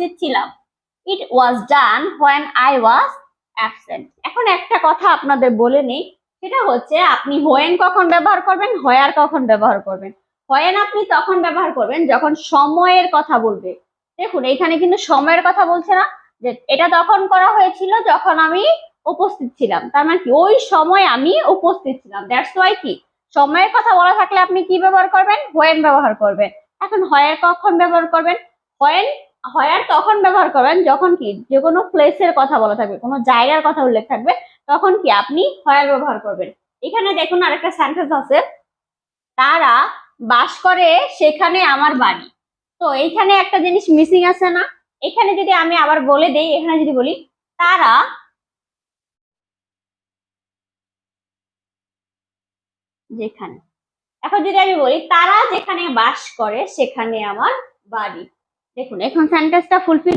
উপস্থিত ছিলাম। ইট ওয়াজ ডান when I was absent. এখন একটা কথা আপনাদের বলে নেই, সেটা হচ্ছে আপনি হোয়েন কখন ব্যবহার করবেন, হোয়ার কখন ব্যবহার করবেন। হোয়েন আপনি তখন ব্যবহার করবেন যখন সময়ের কথা বলবে। দেখুন এখানে কিন্তু সময়ের কথা বলছে না, যে এটা তখন করা হয়েছিল যখন আমি উপস্থিত ছিলাম, তার মানে কি ওই সময় আমি উপস্থিত ছিলাম। দ্যাটস ওয়াই কি সময়ের কথা বলা থাকলে আপনি কি ব্যবহার করবেন, হোয়েন ব্যবহার করবেন। এখন হোয়ার কখন ব্যবহার করবেন, হোয়েন হোয়ার তখন ব্যবহার করবেন যখন কি যে কোনো প্লেসের কথা বলা থাকবে, কোনো জায়গার কথা উল্লেখ থাকবে, তখন কি আপনি হোয়ার ব্যবহার করবেন। এখানে দেখুন আরেকটা সেন্টেন্স আছে, তারা বাস করে সেখানে আমার বাড়ি। তো এইখানে একটা জিনিস মিসিং আছে না, এখানে যদি আমি আবার বলে দেই, এখানে যদি বলি তারা যেখানে, এখন যদি আমি বলি তারা যেখানে বাস করে সেখানে আমার বাড়ি, দেখুন এখন সেন্টেন্সটা ফুলফিল